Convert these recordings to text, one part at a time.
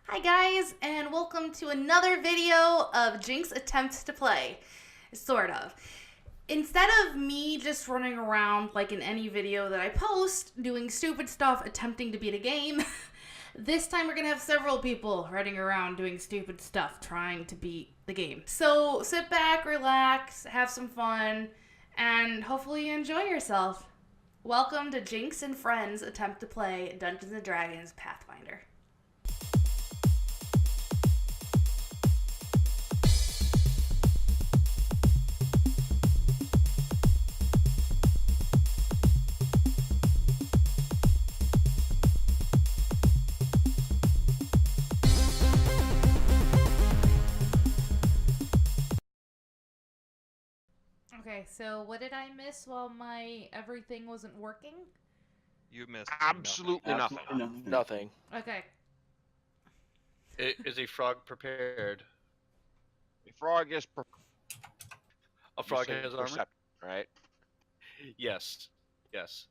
Hi guys, and welcome to another video of Jinx attempts to play. Sort of. Instead of me just running around like in any video that I post, doing stupid stuff, attempting to beat a game, this time we're gonna have several people running around doing stupid stuff, trying to beat the game. So sit back, relax, have some fun, and hopefully you enjoy yourself. Welcome to Jinx and Friends attempt to play Dungeons and Dragons Pathfinder. Okay, so what did I miss while my everything wasn't working? You missed Absolutely nothing. Nothing. Okay. Is a frog prepared? A frog is A frog has armor? perception, right? Yes. Yes.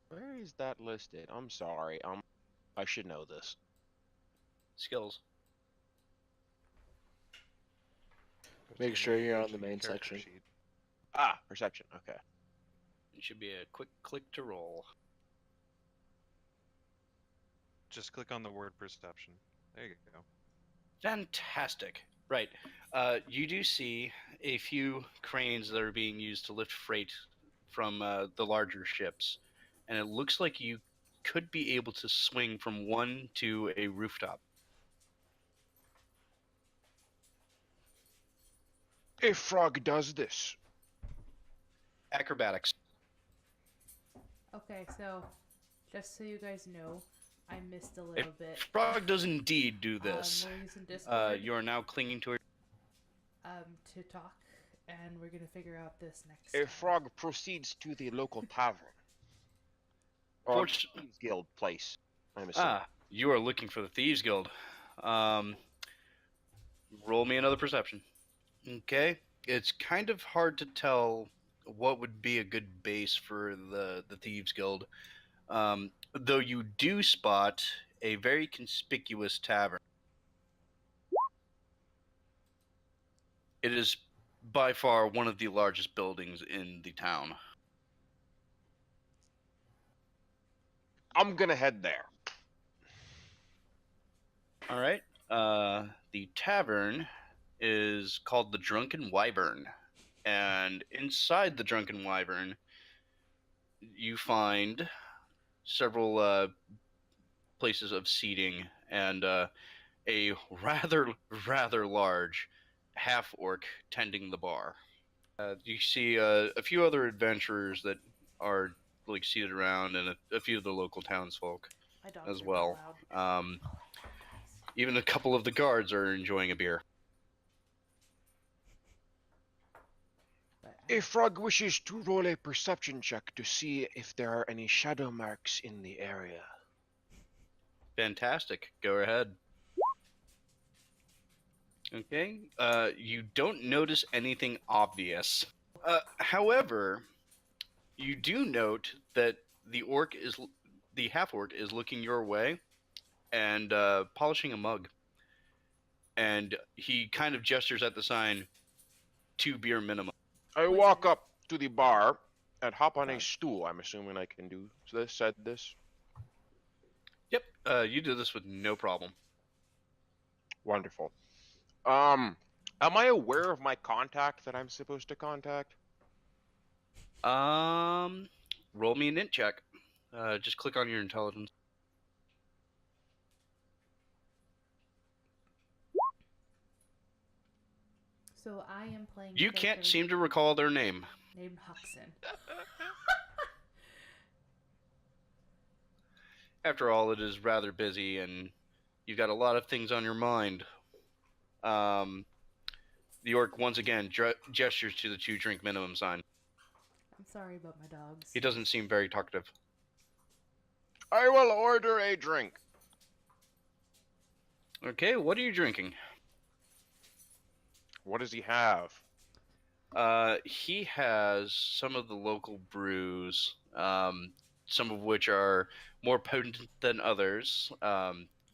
Where is that listed? I'm sorry. I should know this. Skills. nothing. Make sure you're on the Your main character section. sheet. Ah, perception. Okay. It should be a quick click to roll. Just click on the word perception. There you go. Fantastic. Right. You do see a few cranes that are being used to lift freight from the larger ships, and it looks like you could be able to swing from one to a rooftop. A frog does this. Acrobatics. Okay, so just so you guys know, I missed a A little bit. frog does indeed do this. We're using Discord You are now clinging to it. to talk, and we're gonna figure out this next A time. frog proceeds to the local tavern. Or Thieves Guild place. I'm assuming. You are looking for the Thieves Guild. Roll me another perception. Okay. It's kind of hard to tell what would be a good base for the Thieves Guild. Though you do spot a very conspicuous tavern. It is by far one of the largest buildings in the town. I'm gonna head there. All right. The tavern is called the Drunken Wyvern, and inside the Drunken Wyvern, you find several places of seating and a rather large half orc tending the bar. You see a few other adventurers that are like seated around, and a few of the local townsfolk My dogs as are well. loud. Even a couple of the guards are enjoying a beer. A frog wishes to roll a perception check to see if there are any shadow marks in the area. Fantastic. Go ahead. Okay. You don't notice anything obvious. However, you do note that the half orc is looking your way and polishing a mug. And he kind of gestures at the sign, 2 beer minimum. I walk up to the bar and hop on a stool. I'm assuming I can do this, said this. Yep, you do this with no problem. Wonderful. Am I aware of my contact that I'm supposed to contact? Roll me an int check. Just click on your intelligence. So I am playing. You can't seem to recall their name. Named Huxon. After all, it is rather busy, and you've got a lot of things on your mind. The orc once again gestures to the 2 drink minimum sign. I'm sorry about my dogs. He doesn't seem very talkative. I will order a drink. Okay, what are you drinking? What does he have? He has some of the local brews, some of which are more potent than others.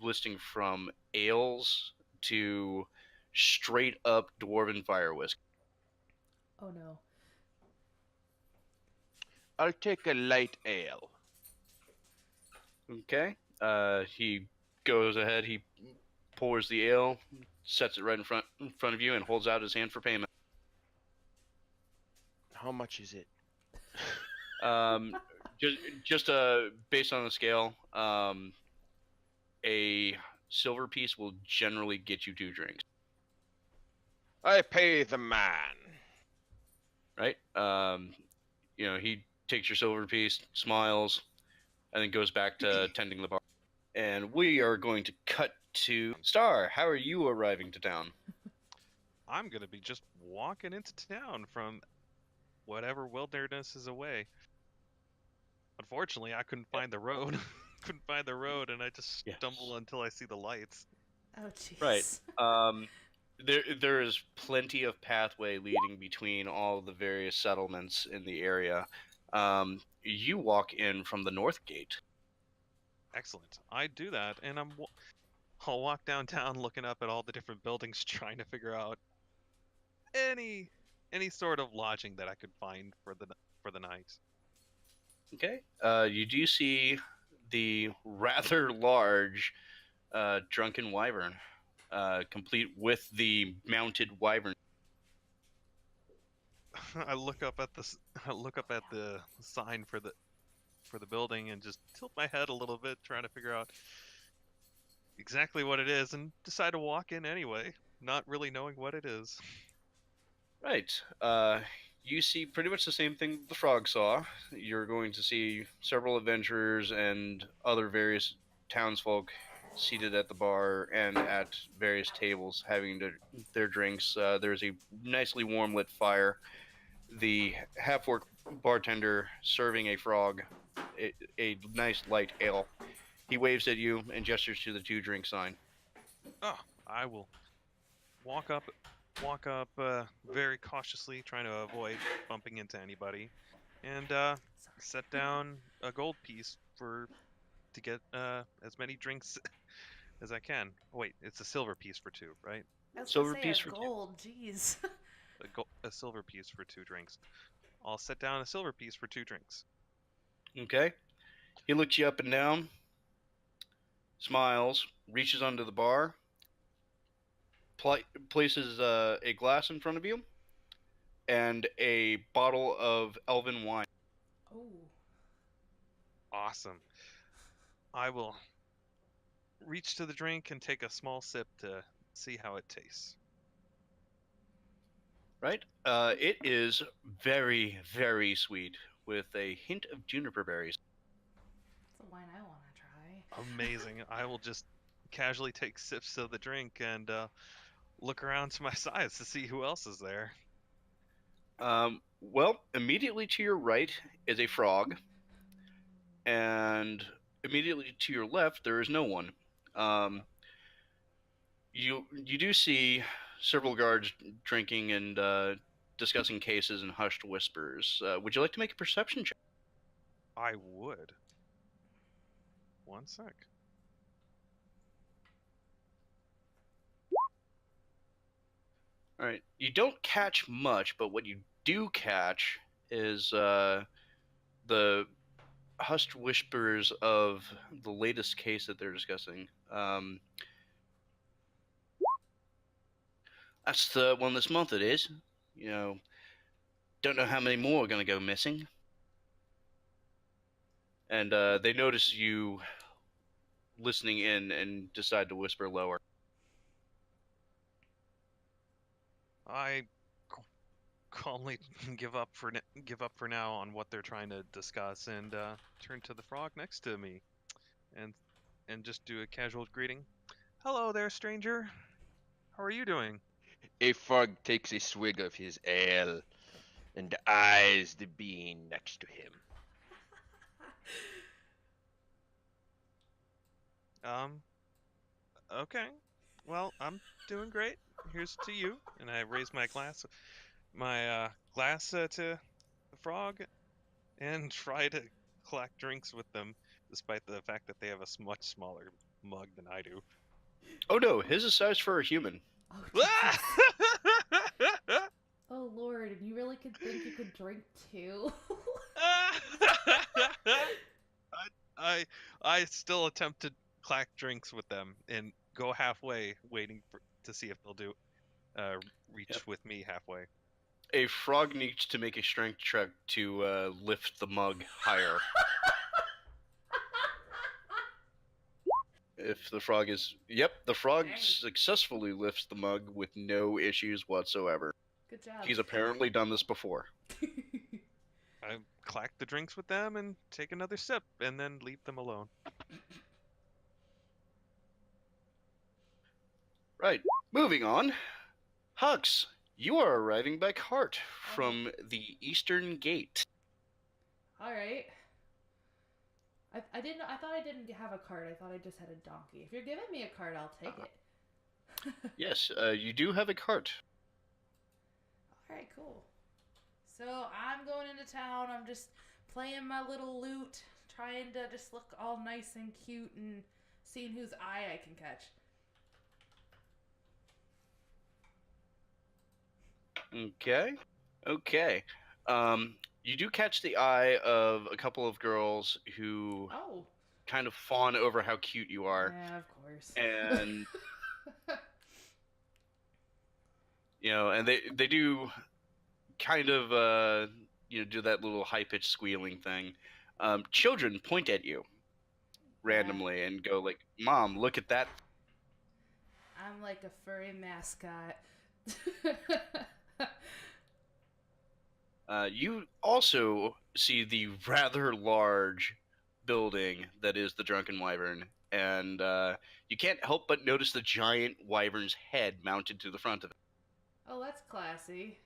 listing from ales to straight up dwarven fire whiskey. Oh no. I'll take a light ale. Okay. He goes ahead. He pours the ale, sets it right in front of you, and holds out his hand for payment. How much is it? Um, just based on the scale, a silver piece will generally get you 2 drinks, I pay the man. right? He takes your silver piece, smiles, and then goes back to tending the bar. And we are going to cut to Star. How are you arriving to town? I'm gonna be just walking into town from whatever wilderness is away. Unfortunately, I couldn't find the road. Couldn't find the road, and I just Yes. stumble until I see the lights. Oh jeez. Right. There is plenty of pathway leading between all the various settlements in the area. You walk in from the north gate. Excellent. I do that, and I'll walk downtown looking up at all the different buildings, trying to figure out any sort of lodging that I could find for the night. Okay. You do see the rather large drunken wyvern, complete with the mounted wyvern. I look up at the sign for the building and just tilt my head a little bit, trying to figure out exactly what it is, and decide to walk in anyway, not really knowing what it is. Right. You see pretty much the same thing the frog saw. You're going to see several adventurers and other various townsfolk seated at the bar and at various tables having their drinks. There's a nicely warm lit fire. The half-orc bartender serving a frog a nice light ale. He waves at you and gestures to the 2 drink sign. Oh, I will walk up very cautiously, trying to avoid bumping into anybody, and Sorry. set down a gold piece to get as many drinks as I can. Oh, wait, it's a silver piece for 2, right? I was Silver gonna say piece a for 2. gold. Jeez. A silver piece for 2 drinks. I'll set down a silver piece for 2 drinks. Okay. He looks you up and down, smiles, reaches under the bar, places a glass in front of you, and a bottle of elven wine. Oh. Awesome. I will reach to the drink and take a small sip to see how it tastes. Right? It is very, very sweet with a hint of juniper berries. That's a wine I want to try. Amazing. I will just casually take sips of the drink and look around to my sides to see who else is there. Well, immediately to your right is a frog, and immediately to your left there is no one. You do see several guards drinking and discussing cases in hushed whispers. Would you like to make a perception check? I would. One sec. All right. You don't catch much, but what you do catch is the hushed whispers of the latest case that they're discussing. That's the one this month, it is. Don't know how many more are going to go missing. And they notice you listening in and decide to whisper lower. I calmly give up for now on what they're trying to discuss and turn to the frog next to me, and just do a casual greeting. Hello there, stranger. How are you doing? A frog takes a swig of his ale and eyes the being next to him. Okay. Well, I'm doing great. Here's to you. And I raise my glass to the frog and try to collect drinks with them, despite the fact that they have a much smaller mug than I do. Oh no, his is sized for a human. Oh, Jesus. Oh, Lord, and you really could think you could drink too? I still attempt to clack drinks with them and go halfway, to see if they'll reach Yep. with me halfway. A frog needs to make a strength check to lift the mug higher. If the frog is... Yep, the frog Dang. successfully lifts the mug with no issues whatsoever. Good job. He's apparently done this before. I clack the drinks with them and take another sip and then leave them alone. Right, moving on. Hux, you are arriving by cart from the Eastern Gate. All right. I didn't. I thought I didn't have a cart. I thought I just had a donkey. If you're giving me a cart, I'll take it. Yes, you do have a cart. All right, cool. So I'm going into town. I'm just playing my little lute, trying to just look all nice and cute and seeing whose eye I can catch. Okay. You do catch the eye of a couple of girls who Oh. kind of fawn over how cute you are. Yeah, of course. And and they do kind of do that little high-pitched squealing thing. Children point at you randomly and go like, "Mom, look at that." I'm like a furry mascot. You also see the rather large building that is the Drunken Wyvern, and you can't help but notice the giant wyvern's head mounted to the front of it. Oh, that's classy.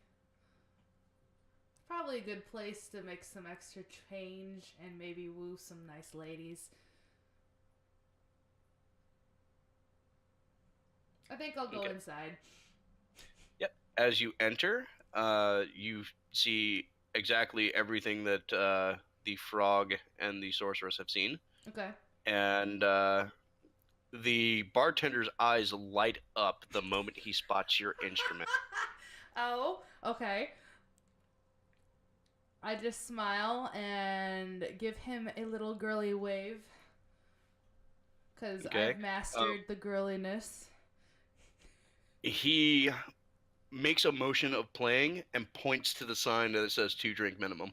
Probably a good place to make some extra change and maybe woo some nice ladies. I think I'll go Okay. inside. Yep. As you enter, you see exactly everything that the frog and the sorceress have seen. Okay. And the bartender's eyes light up the moment he spots your instrument. Oh, okay. I just smile and give him a little girly wave. Because Okay. I've mastered the girliness. He makes a motion of playing and points to the sign that says 2 drink minimum.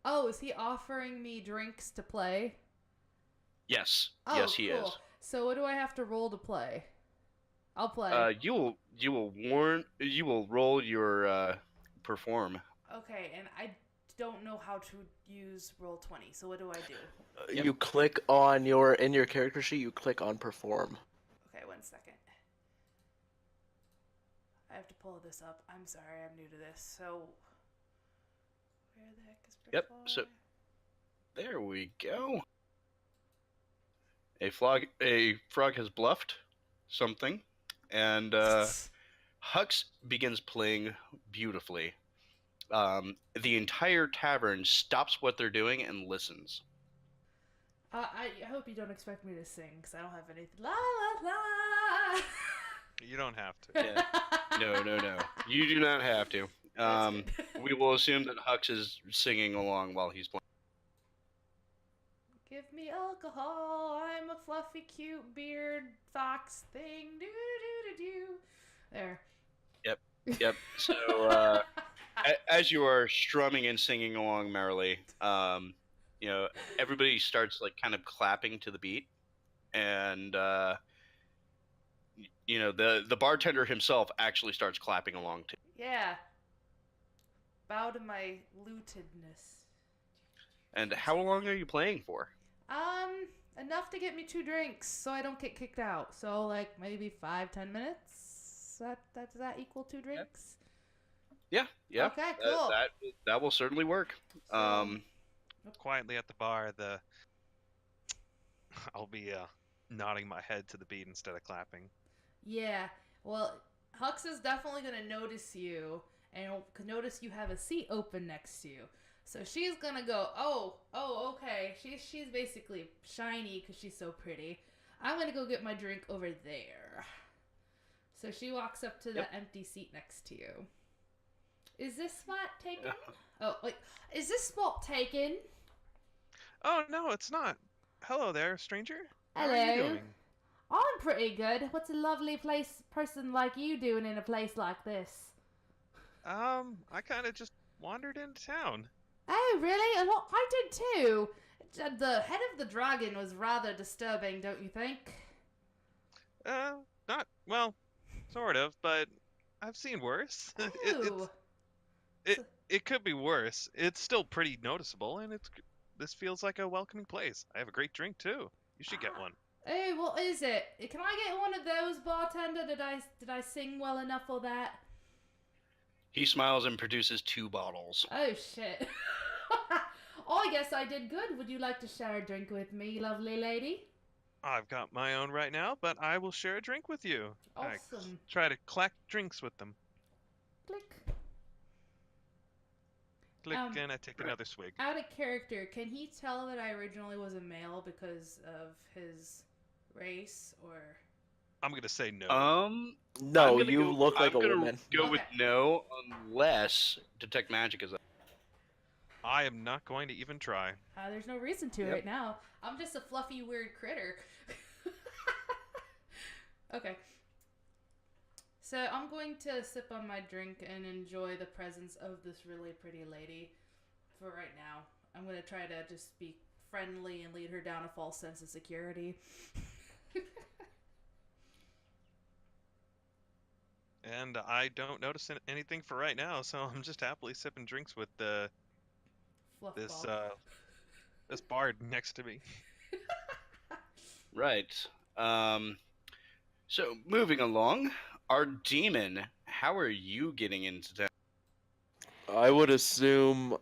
Oh, is he offering me drinks to play? Yes. Oh, Yes, he cool. is. So what do I have to roll to play? I'll play. You will roll your perform. Okay, and I don't know how to use Roll20, so what do I do? Yep. You click on in your character sheet, you click on perform. Okay, 1 second. I have to pull this up. I'm sorry, I'm new to this. So, where the heck is Yep, perform? so- There we go. A frog has bluffed something, and Hux begins playing beautifully. The entire tavern stops what they're doing and listens. I hope you don't expect me to sing, because I don't have anything. La la la! You don't have to. Yeah. No. You do not have to. That's good. We will assume that Hux is singing along while he's playing. Give me alcohol, I'm a fluffy, cute beard fox thing. Do do do do. There. Yep. So, as you are strumming and singing along merrily, everybody starts like kind of clapping to the beat, and the bartender himself actually starts clapping along too. Yeah. Bow to my lootedness. And how long are you playing for? Enough to get me 2 drinks, so I don't get kicked out. So like maybe 5-10 minutes. Does that equal 2 drinks? Yeah. Okay, cool. That will certainly work. So- Quietly at the bar, I'll be nodding my head to the beat instead of clapping. Yeah. Well, Hux is definitely gonna notice you, and notice you have a seat open next to you. So she's gonna go, oh, okay. She's basically shiny because she's so pretty. I'm gonna go get my drink over there. So she walks up to the empty seat next to you. Is this spot taken? Oh, wait. Is this spot taken? Oh no, it's not. Hello there, stranger. How Hello. are you doing? I'm pretty good. What's a lovely person like you doing in a place like this? I kind of just wandered into town. Oh, really? Well, I did too. The head of the dragon was rather disturbing, don't you think? Not well, sort of, but I've seen worse. Oh. It could be worse. It's still pretty noticeable, and this feels like a welcoming place. I have a great drink too. You should get one. Hey, what is it? Can I get one of those, bartender? Did I sing well enough for that? He smiles and produces 2 bottles. Oh shit. Oh, I guess I did good. Would you like to share a drink with me, lovely lady? I've got my own right now, but I will share a drink with you. I Awesome. try to collect drinks with them. Click. Click, and I take another swig. Out of character, can he tell that I originally was a male because of his race, or? I'm gonna say no. No, you look like a woman. Go with no, unless detect magic is up. I am not going to even try. There's no reason to right now. I'm just a fluffy, weird critter. Okay. So I'm going to sip on my drink and enjoy the presence of this really pretty lady for right now. I'm going to try to just be friendly and lead her down a false sense of security. And I don't notice anything for right now, so I'm just happily sipping drinks with Fluff this ball. this bard next to me. Right. So moving along, our demon. How are you getting into town? I would assume.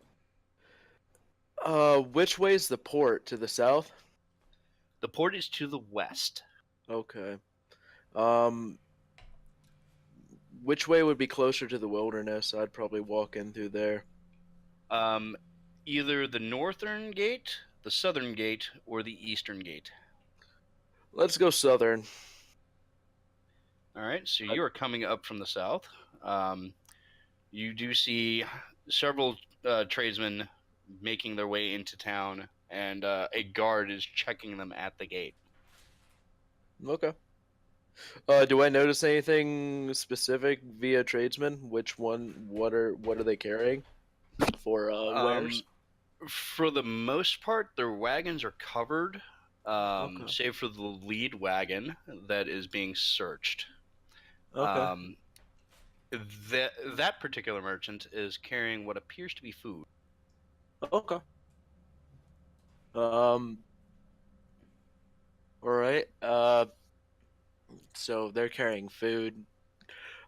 Which way is the port? To the south? The port is to the west. Okay. Which way would be closer to the wilderness? I'd probably walk in through there. Either the northern gate, the southern gate, or the eastern gate. Let's go southern. All right, so you are coming up from the south. You do see several tradesmen making their way into town, and a guard is checking them at the gate. Okay. Do I notice anything specific via tradesmen? Which one? What are they carrying for wares? For the most part, their wagons are covered, Okay. save for the lead wagon that is being searched. Okay. That particular merchant is carrying what appears to be food. Okay. All right. So they're carrying food.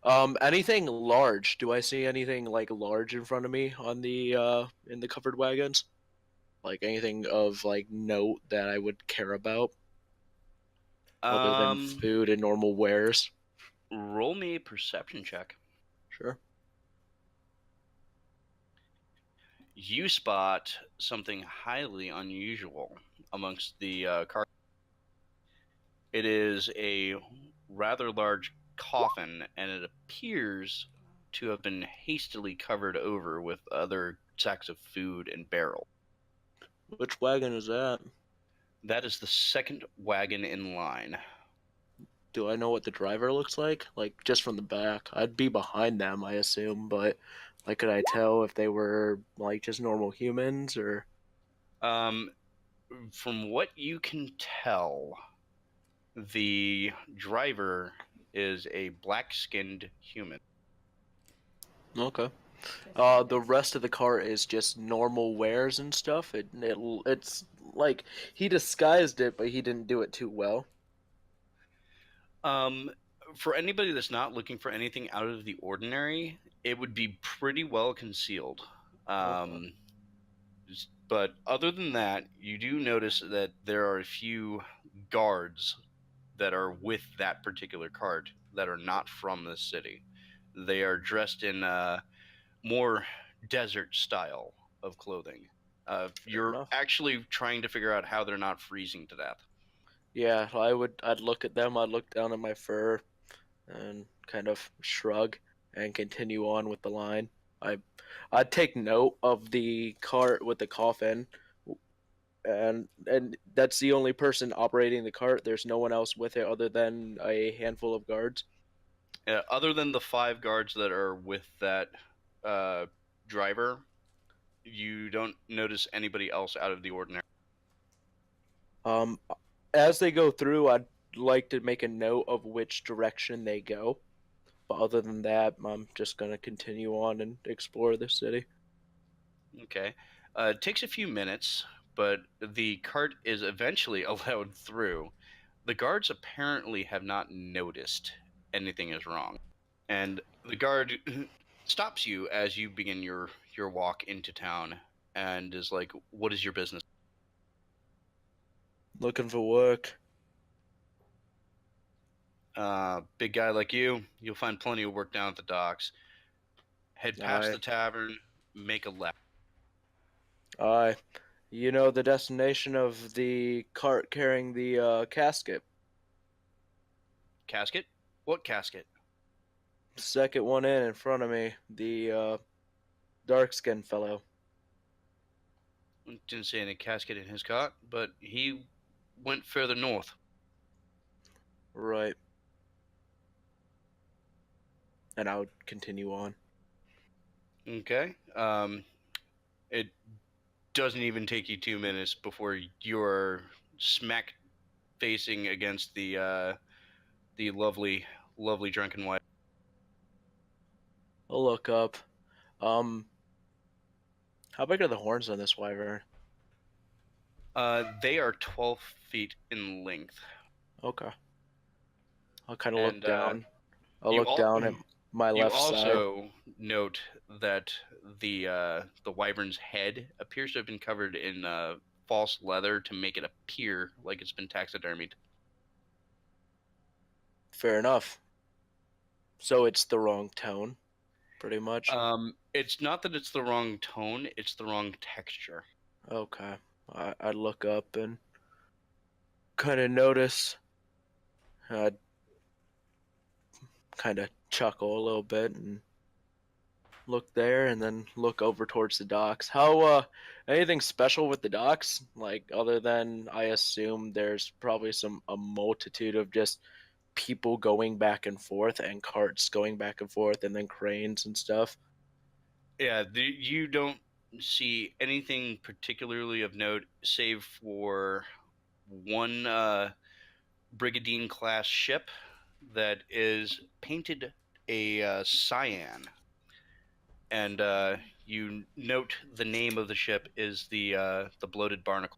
Anything large? Do I see anything like large in front of me on the in the covered wagons? Like anything of like note that I would care about, other than food and normal wares? Roll me a perception check. Sure. You spot something highly unusual amongst the car. It is a rather large coffin, and it appears to have been hastily covered over with other sacks of food and barrel. Which wagon is that? That is the second wagon in line. Do I know what the driver looks like? Like, just from the back. I'd be behind them, I assume, but, like, could I tell if they were, like, just normal humans, or? From what you can tell, the driver is a black-skinned human. Okay. The rest of the car is just normal wares and stuff. It's like, he disguised it, but he didn't do it too well. For anybody that's not looking for anything out of the ordinary, it would be pretty well concealed. Okay. But other than that, you do notice that there are a few guards that are with that particular cart that are not from the city. They are dressed in more desert style of clothing. You're enough. actually trying to figure out how they're not freezing to death. Yeah, I'd look at them, I'd look down at my fur and kind of shrug and continue on with the line. I I'd take note of the cart with the coffin, and that's the only person operating the cart. There's no one else with it other than a handful of guards. Other than the 5 guards that are with that uh, driver, you don't notice anybody else out of the ordinary. Um, as they go through, I'd like to make a note of which direction they go. But other than that, I'm just gonna continue on and explore the city. Okay. It takes a few minutes, but the cart is eventually allowed through. The guards apparently have not noticed anything is wrong. And the guard stops you as you begin your walk into town and is like, "What is your business?" Looking for work. Big guy like you'll find plenty of work down at the docks. Head past Aye. the tavern, make a left. Aye. You know the destination of the cart carrying the casket. Casket? What casket? Second one in front of me. The dark-skinned fellow. Didn't see any casket in his cart, but he went further north. Right. And I would continue on. Okay. It doesn't even take you 2 minutes before you're smack facing against the lovely drunken wife. I'll look up. How big are the horns on this wyvern? They are 12 feet in length. Okay. I'll kind of look And down. I'll you look down at my You left side. also note that the wyvern's head appears to have been covered in false leather to make it appear like it's been taxidermied. Fair enough. So it's the wrong tone, pretty much. It's not that it's the wrong tone; it's the wrong texture. Okay. I look up and kind of notice. I'd kind of chuckle a little bit and look there and then look over towards the docks. How, anything special with the docks? Like, other than I assume there's probably a multitude of just people going back and forth and carts going back and forth and then cranes and stuff. Yeah, you don't see anything particularly of note, save for one brigandine class ship that is painted a cyan, and you note the name of the ship is the bloated barnacle.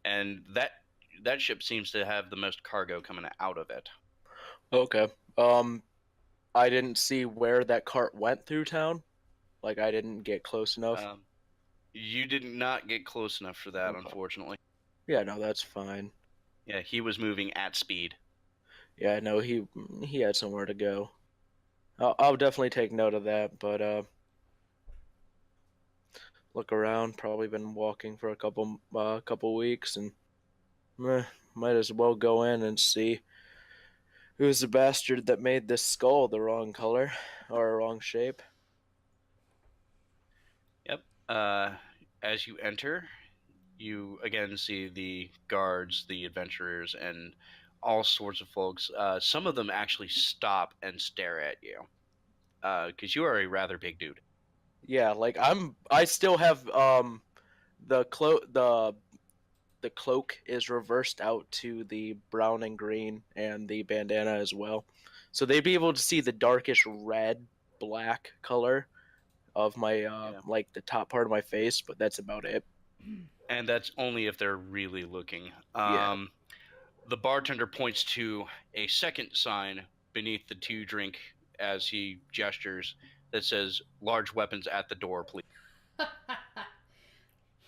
And that ship seems to have the most cargo coming out of it. Okay. I didn't see where that cart went through town. Like, I didn't get close enough. You did not get close enough for that, Okay. unfortunately. Yeah, no, that's fine. Yeah, he was moving at speed. Yeah, no, he had somewhere to go. I'll definitely take note of that, but look around. Probably been walking for a couple weeks, and might as well go in and see who's the bastard that made this skull the wrong color or wrong shape. Yep. As you enter, you again see the guards, the adventurers, and all sorts of folks. Some of them actually stop and stare at you, because you are a rather big dude. Yeah, like I still have the cloak is reversed out to the brown and green and the bandana as well. So they'd be able to see the darkish red black color of my like the top part of my face, but that's about it. And that's only if they're really looking. Yeah. The bartender points to a second sign beneath the 2 drink as he gestures that says "Large weapons at the door, please."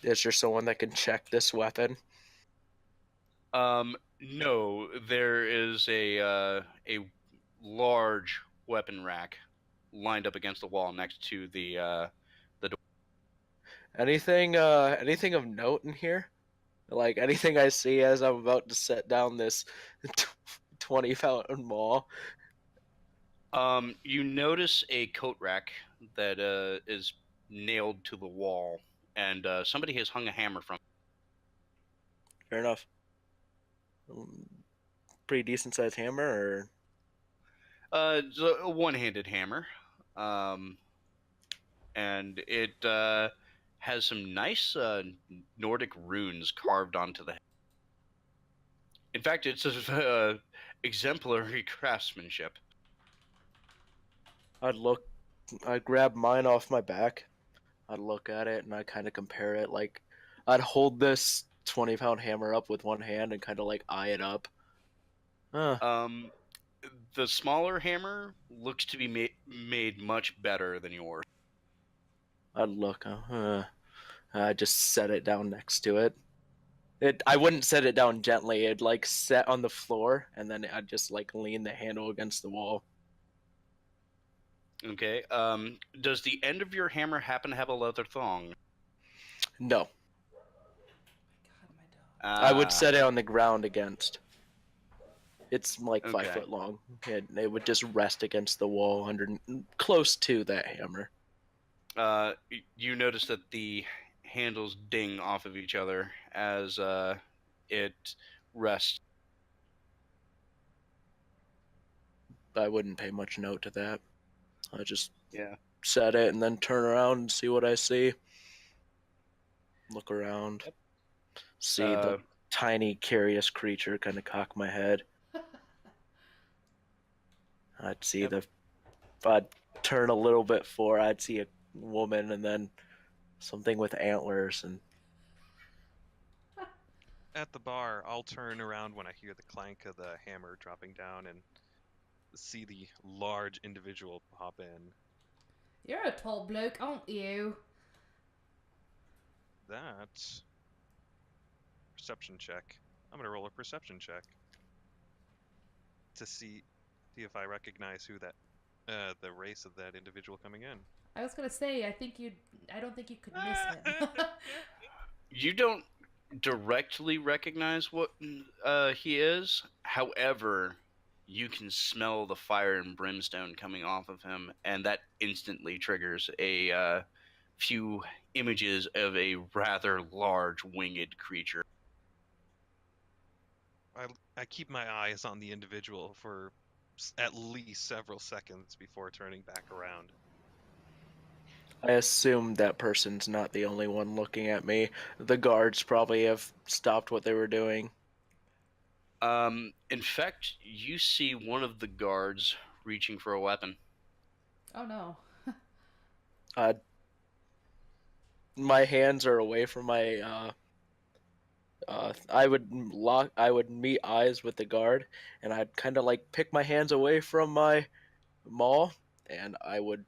Is there someone that can check this weapon? No, there is a large weapon rack lined up against the wall next to the door. Anything of note in here Like anything I see as I'm about to set down this 20 fountain maul. You notice a coat rack that is nailed to the wall, and somebody has hung a hammer from. Fair enough. Pretty decent sized hammer, or It's a one-handed hammer, um, and it has some nice Nordic runes carved onto the. In fact, it's exemplary craftsmanship. I'd grab mine off my back. I'd look at it and I'd kind of compare it. Like, I'd hold this 20-pound hammer up with one hand and kind of like eye it up. Um, the smaller hammer looks to be made much better than yours. I'd look. I'd just set it down next to it. I wouldn't set it down gently. It'd like set on the floor, and then I'd just like lean the handle against the wall. Okay. Does the end of your hammer happen to have a leather thong? No, God, my dog. I would set it on the ground against. It's like 5 Okay. foot long. It would just rest against the wall close to that hammer. You notice that the handles ding off of each other as it rests. I wouldn't pay much note to that. I just Yeah. set it and then turn around and see what I see. Look around. See the tiny, curious creature kind of cock my head. I'd see Yep. if I'd turn a little bit forward, I'd see a woman and then something with antlers and At the bar, I'll turn around when I hear the clank of the hammer dropping down and see the large individual pop in. You're a tall bloke, aren't you? That perception check. I'm gonna roll a perception check to see if I recognize who that the race of that individual coming in. I was gonna say, I don't think you could miss him. You don't directly recognize what he is. However, you can smell the fire and brimstone coming off of him, and that instantly triggers a few images of a rather large winged creature. I keep my eyes on the individual for at least several seconds before turning back around. I assume that person's not the only one looking at me. The guards probably have stopped what they were doing. In fact, you see one of the guards reaching for a weapon. Oh no. My hands are away from my I would meet eyes with the guard, and I'd kind of like pick my hands away from my maul, and I would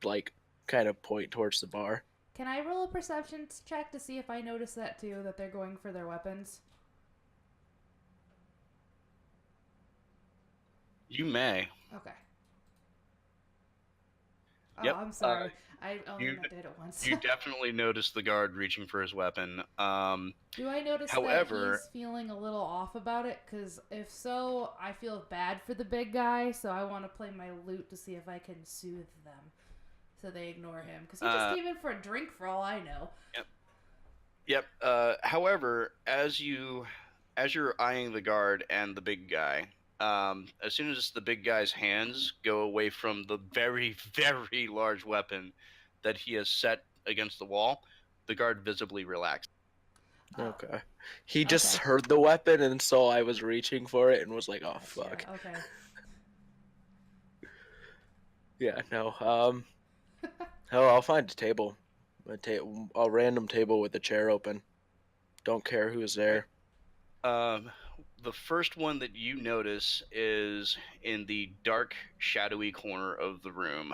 like kind of point towards the bar. Can I roll a perception check to see if I notice that too, that they're going for their weapons? You may. Okay. Oh, Yep, I'm sorry. I only you- did it once. You definitely notice the guard reaching for his weapon. Do I notice However- that he's feeling a little off about it? Because if so, I feel bad for the big guy, so I want to play my lute to see if I can soothe them so they ignore him. Because he just came in for a drink for all I know. Yep. However, as you're eyeing the guard and the big guy, as soon as the big guy's hands go away from the very, very large weapon that he has set against the wall, the guard visibly relaxes. Oh, Okay. He just Okay. heard the weapon and saw I was reaching for it and was like, "Oh fuck." yeah, okay. Yeah, no. Oh, I'll find a table. A random table with a chair open. Don't care who's there. The first one that you notice is in the dark, shadowy corner of the room,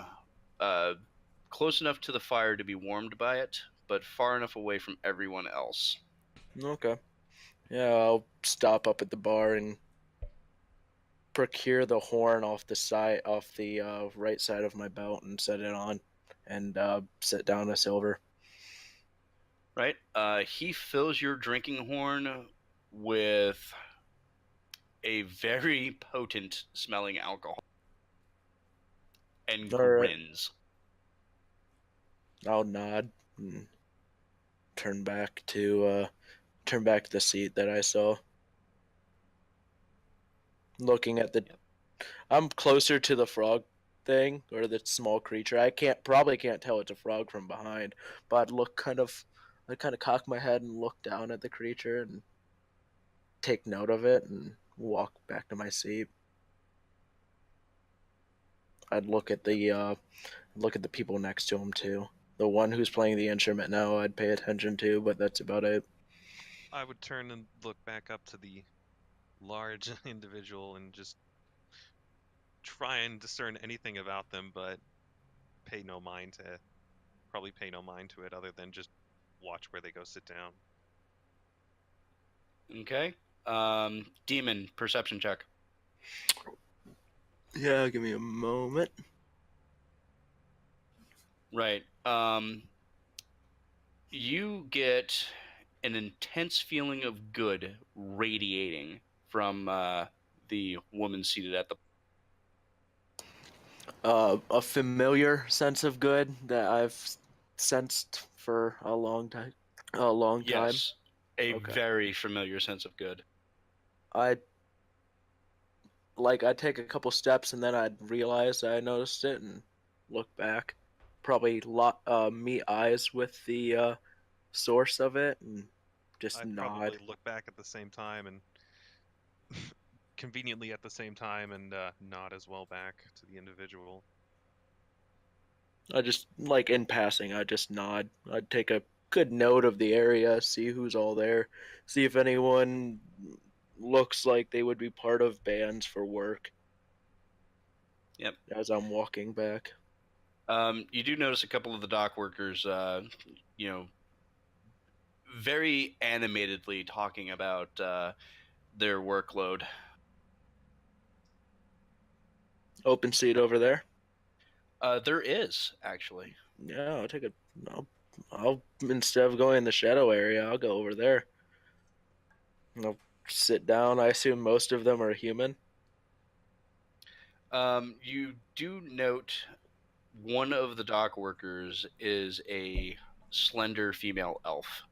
close enough to the fire to be warmed by it, but far enough away from everyone else. Okay. Yeah, I'll stop up at the bar and procure the horn off the right side of my belt and set it on, and set down a silver. Right. He fills your drinking horn with a very potent smelling alcohol and All right. grins. I'll nod and turn back to the seat that I saw. Looking at the, Yep. I'm closer to the frog thing or the small creature. I probably can't tell it's a frog from behind, but I kind of cock my head and look down at the creature and take note of it and walk back to my seat. I'd look at the people next to him too. The one who's playing the instrument now, I'd pay attention to, but that's about it. I would turn and look back up to the large individual and just try and discern anything about them, but probably pay no mind to it other than just watch where they go sit down. Okay. Demon perception check. Yeah, give me a moment. Right. You get an intense feeling of good radiating from the woman seated at the. A familiar sense of good that I've sensed for a long time. Yes, a Okay. very familiar sense of good. I'd take a couple steps and then I'd realize I noticed it and look back. Probably meet eyes with the source of it and just I'd nod. probably look back at the same time and conveniently at the same time and nod as well back to the individual. I just in passing, I just nod. I'd take a good note of the area, see who's all there, see if anyone looks like they would be part of bands for work. Yep. As I'm walking back. You do notice a couple of the dock workers, very animatedly talking about their workload. Open seat over there. There is actually. Yeah, I'll instead of going in the shadow area, I'll go over there. I'll sit down. I assume most of them are human. You do note one of the dock workers is a slender female elf,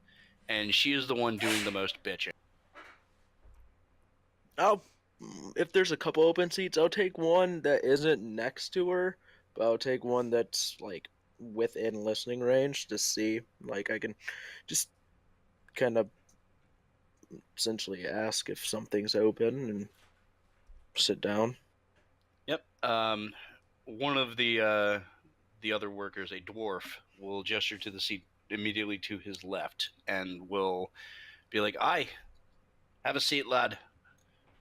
and she is the one doing the most bitching. If there's a couple open seats, I'll take one that isn't next to her, but I'll take one that's within listening range to see. I can just kind of essentially ask if something's open and sit down. Yep. One of the other workers, a dwarf, will gesture to the seat immediately to his left and will be like, "Aye, have a seat, lad.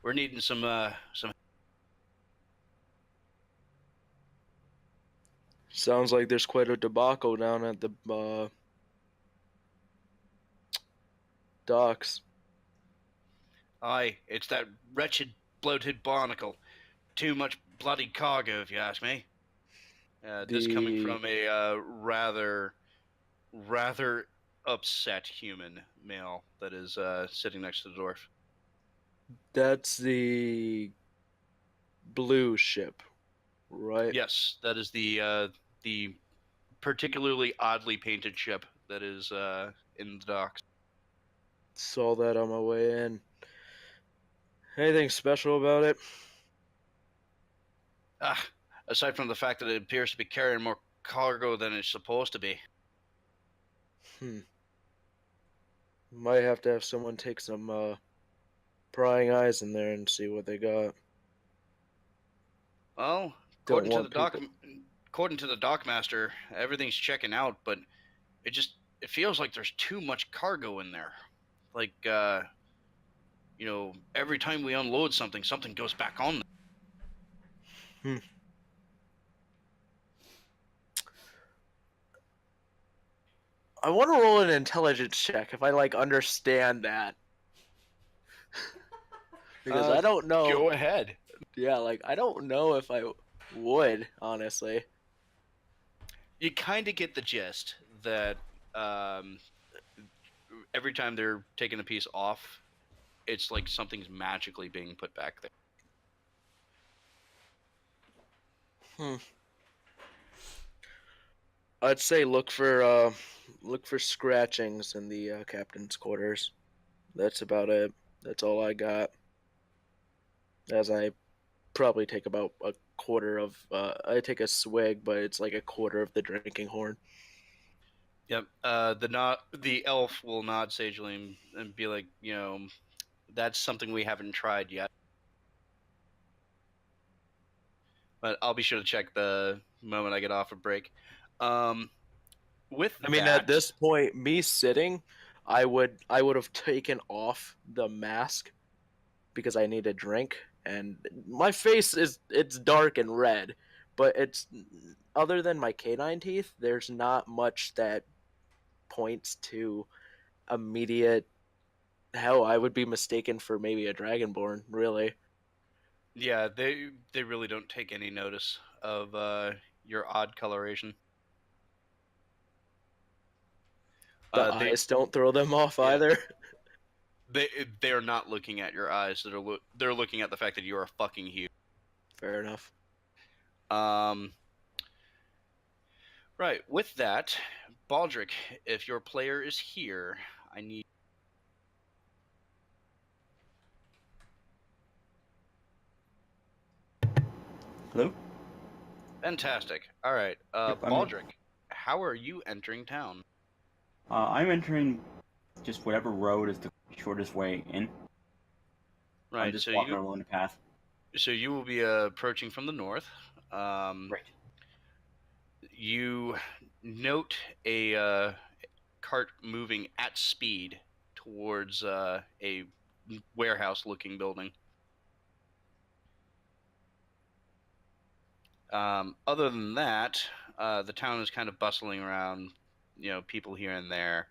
We're needing some." Sounds like there's quite a debacle down at the docks. Aye, it's that wretched, bloated barnacle. Too much bloody cargo, if you ask me. This coming from a rather upset human male that is sitting next to the dwarf. That's the blue ship, right? Yes, that is the particularly oddly painted ship that is in the docks. Saw that on my way in. Anything special about it? Aside from the fact that it appears to be carrying more cargo than it's supposed to be. Might have to have someone take some prying eyes in there and see what they got. Well, according to the dockmaster, everything's checking out, but it feels like there's too much cargo in there. Every time we unload something goes back on there. I want to roll an intelligence check if I understand that. Because I don't know. Go ahead. Yeah, I don't know if I would, honestly. You kind of get the gist that every time they're taking a piece off, it's like something's magically being put back there. I'd say look for scratchings in the captain's quarters. That's about it. That's all I got. As I probably take about a quarter of I take a swig, but it's like a quarter of the drinking horn. Yep. The elf will nod sagely and be like, that's something we haven't tried yet. But I'll be sure to check the moment I get off a break. With I mean, that, at this point, me sitting, I would have taken off the mask because I need a drink, and my face it's dark and red, but it's other than my canine teeth, there's not much that points to immediate. Hell, I would be mistaken for maybe a dragonborn, really. yeah, they really don't take any notice of your odd coloration. The eyes don't throw them off either. They are not looking at your eyes. They're looking at the fact that you are fucking huge. Fair enough. Right. With that, Baldric, if your player is here, I need. Hello? Fantastic. All right. Yep, I'm Baldric, how are you entering town? I'm entering just whatever road is the shortest way in. Right. I'm just walking along the path. So you will be approaching from the north. Right. You note a cart moving at speed towards a warehouse-looking building. Other than that, the town is kind of bustling around, people here and there.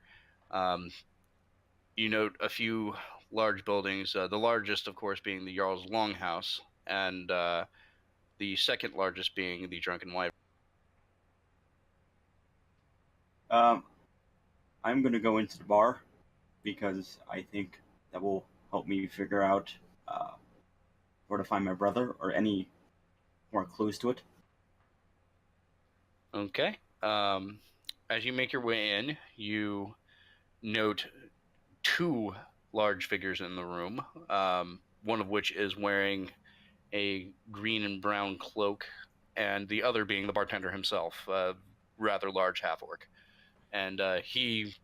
You note a few large buildings, the largest, of course, being the Jarl's Longhouse, and the second largest being the Drunken Wyvern. I'm going to go into the bar because I think that will help me figure out where to find my brother or any more clues to it. Okay. As you make your way in, you note two large figures in the room, one of which is wearing a green and brown cloak, and the other being the bartender himself, a rather large half-orc. And he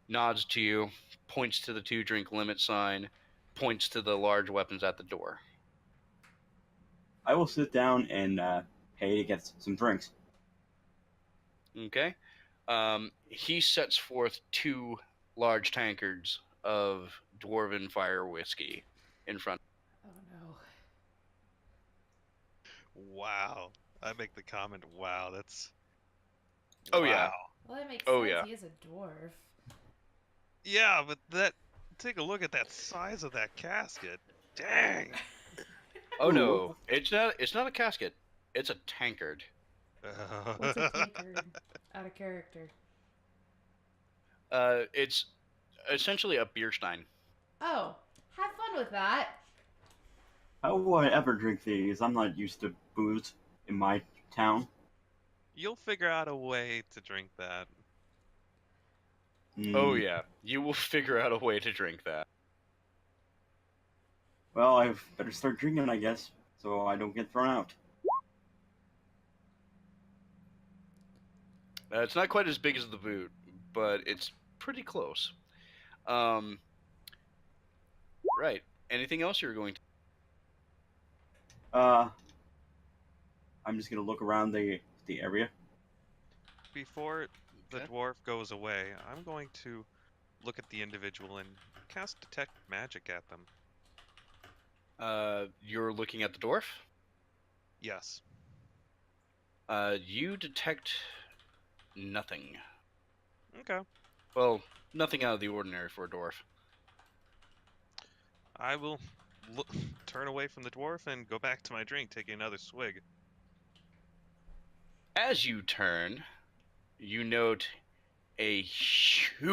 nods to you, points to the 2-drink limit sign, points to the large weapons at the door. I will sit down and pay to get some drinks. Okay. He sets forth 2 large tankards of dwarven fire whiskey in front. Oh no. Wow. I make the comment, wow, that's... Oh, yeah. Well, that makes Oh, sense. yeah. He is a dwarf. Yeah, but that... Take a look at that size of that casket. Dang! Oh, no. It's not a casket. It's a tankard. What's a tankard? Out of character. It's essentially a beer stein. Oh, have fun with that. How will I ever drink these? I'm not used to booze in my town. You'll figure out a way to drink that. Oh, yeah. You will figure out a way to drink that. Well, I better start drinking, I guess, so I don't get thrown out. It's not quite as big as the boot, but it's pretty close. Right. Anything else you're going to... I'm just gonna look around the area. Before the Okay. dwarf goes away, I'm going to look at the individual and cast Detect Magic at them. You're looking at the dwarf? Yes. You detect nothing. Okay. Well, nothing out of the ordinary for a dwarf. I will turn away from the dwarf and go back to my drink, taking another swig. As you turn, you note a huge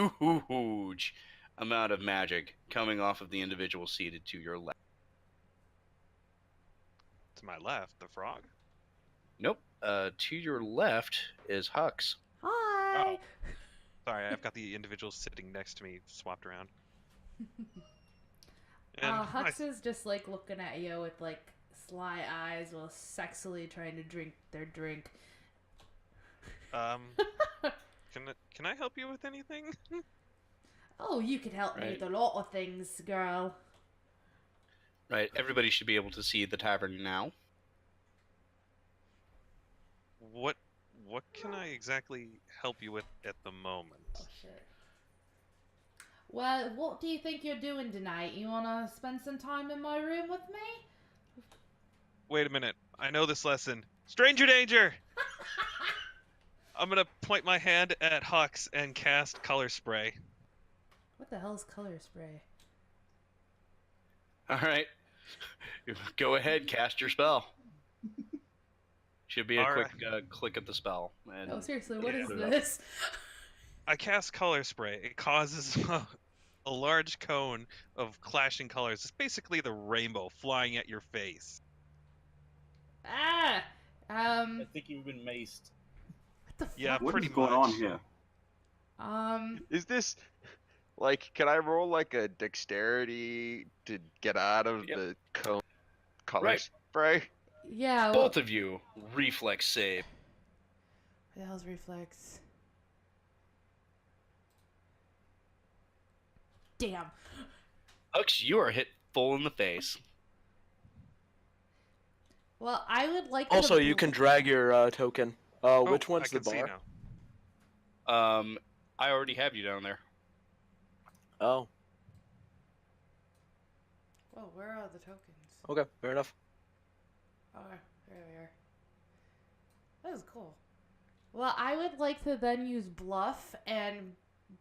amount of magic coming off of the individual seated to your left. To my left, the frog. Nope. To your left is Hux. Hi. Sorry, I've got the individual sitting next to me swapped around. And Hux is just like looking at you with like sly eyes while sexily trying to drink their drink. can I help you with anything? Oh, you could help me Right. with a lot of things, girl. Right. Everybody should be able to see the tavern now. What can I exactly help you with at the moment? Oh shit. Well, what do you think you're doing tonight? You wanna spend some time in my room with me? Wait a minute. I know this lesson. Stranger danger! I'm gonna point my hand at Hux and cast color spray. What the hell is color spray? All right. Go ahead, cast your spell. Should be a All quick click of the spell. And Oh, seriously, what is put it up. this? I cast color spray. It causes a large cone of clashing colors. It's basically the rainbow flying at your face. Ah! I think you've been maced. What the fuck? Yeah, What pretty is going much. on here? Is this like? Can I roll like a dexterity to get out of Yep. the cone color Right. spray? Yeah, well, Both of you, reflex save. what the hell's reflex? Damn. Hux, you are hit full in the face. Well, I would like Also, to you can drag your token. Which Oh, one's I the can see bar? now. I already have you down there. Oh, Whoa, where are the tokens? okay, fair enough. Oh, there we are. That is cool. Well, I would like to then use bluff and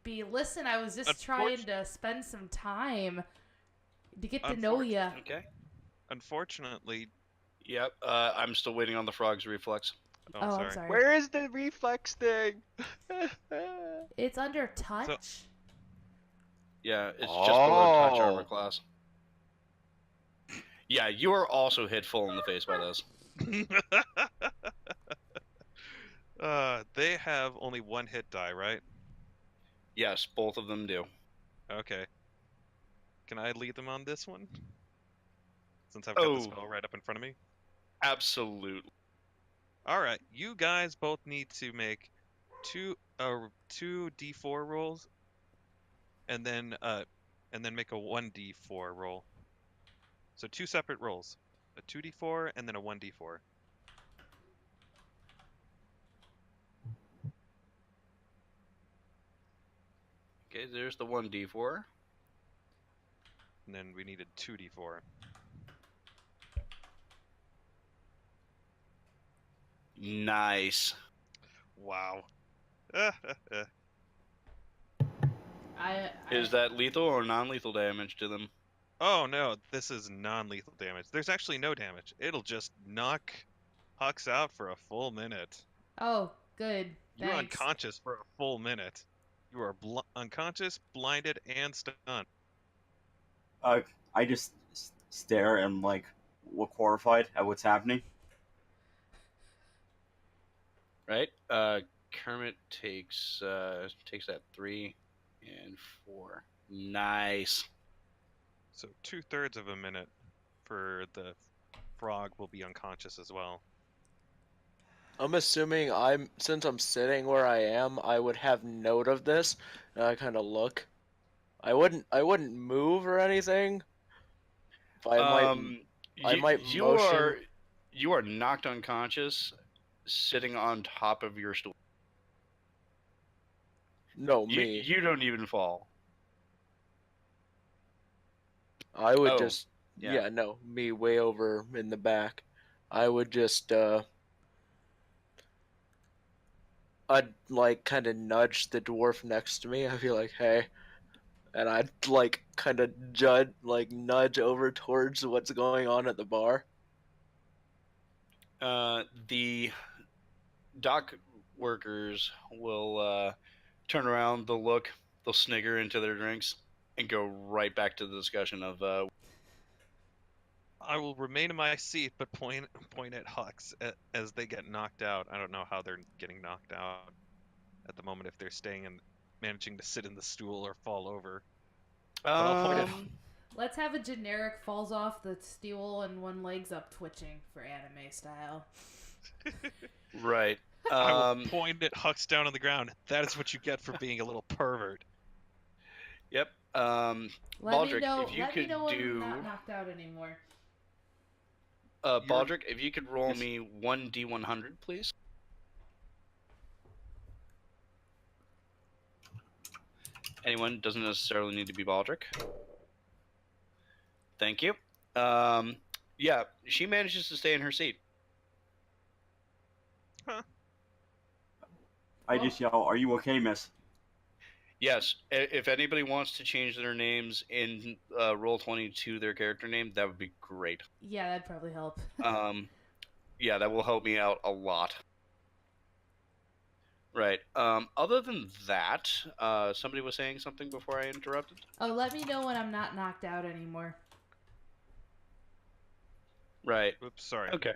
listen, I was just trying to spend some time to get to know you. Okay. Unfortunately, Yep. I'm still waiting on the frog's reflex. oh, Oh, sorry. I'm sorry. Where is the reflex thing? It's under touch. Yeah, it's just below touch Oh. armor class. Yeah, you are also hit full in the face by this. They have only one hit die, right? Yes, both of them do. Okay. Can I lead them on this one? Since I've got the spell right up in front of me? Absolutely. Alright, you guys both need to make two d4 rolls and then make a 1d4 roll. So two separate rolls. A 2d4 and then a 1d4. Okay, there's the 1d4. And then we needed 2d4. Nice. Wow. Is that lethal or non-lethal damage to them? Oh no, this is non-lethal damage. There's actually no damage. It'll just knock Hux out for a full minute. Oh, good. You're Thanks. unconscious for a full minute. You are unconscious, blinded, and stunned. I just stare and like look horrified at what's happening. Right? Kermit takes that 3 and 4. Nice. So 2/3 of a minute for the frog will be unconscious as well. I'm assuming since I'm sitting where I am, I would have note of this. And I kind of look. I wouldn't move or anything. I might you motion. are knocked unconscious, sitting on top of your stool. No, me. You don't even fall. I would Oh, just yeah. no, me way over in the back. I would just I'd like kind of nudge the dwarf next to me. I'd be like, "Hey," and I'd like kind of nudge over towards what's going on at the bar. The dock workers will turn around. They'll look. They'll snigger into their drinks. and go right back to the discussion of I will remain in my seat, but point at Hux as they get knocked out. I don't know how they're getting knocked out at the moment, if they're staying and managing to sit in the stool or fall over. But I'll point at Let's have a generic falls off the stool and one leg's up twitching for anime style. right. I will point at Hux down on the ground. That is what you get for being a little pervert. Yep. Let me Baldric, know. if you Let could me know when do. I'm not knocked out anymore. Baldric, if you could roll Yes. me 1d100, please. Anyone, doesn't necessarily need to be Baldric. Thank you. Yeah, she manages to stay in her seat. I just yell, "Are you okay, miss?" Yes, if anybody wants to change their names in Roll20 to their character name, that would be great. Yeah, that'd probably help. Yeah, that will help me out a lot. Right. Other than that, somebody was saying something before I interrupted. Oh, let me know when I'm not knocked out anymore. Right. Oops, sorry. Okay.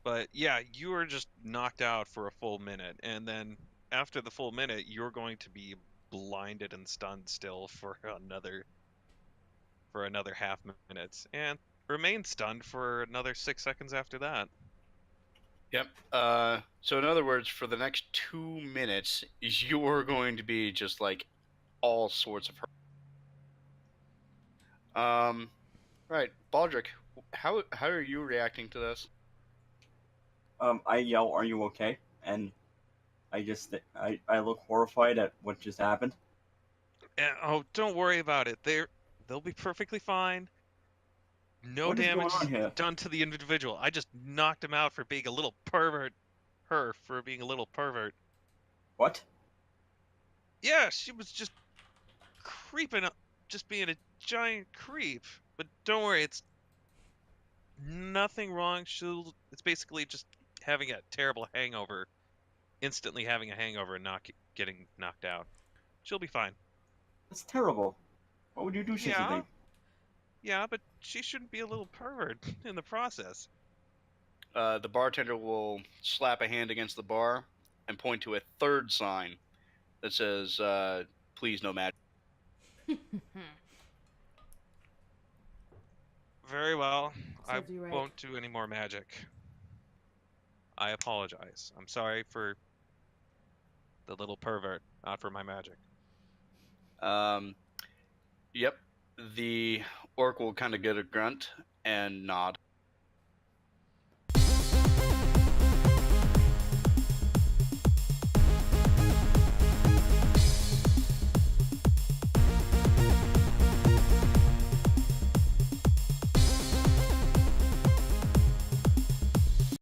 But yeah, you were just knocked out for a full minute, and then after the full minute, you're going to be blinded and stunned still for another half minute, and remain stunned for another 6 seconds after that. Yep. So in other words, for the next 2 minutes, you're going to be just like all sorts of hurt. Right, Baldric, how are you reacting to this? I yell, "Are you okay?" And I look horrified at what just happened. And, oh, don't worry about it. They'll be perfectly fine. No What is going damage on here? done to the individual. I just knocked him out for being a little pervert. Her for being a little pervert. What? Yeah, she was just creeping up, just being a giant creep. But don't worry, it's nothing wrong. It's basically just having a terrible hangover, instantly having a hangover and not getting knocked out. She'll be fine. That's terrible. Why would you do such a Yeah. thing? Yeah, but she shouldn't be a little pervert in the process. The bartender will slap a hand against the bar and point to a third sign that says, "Please, no magic." Very well. I Serves you right. won't do any more magic. I apologize. I'm sorry for the little pervert, not for my magic. Yep. The orc will kind of get a grunt and nod.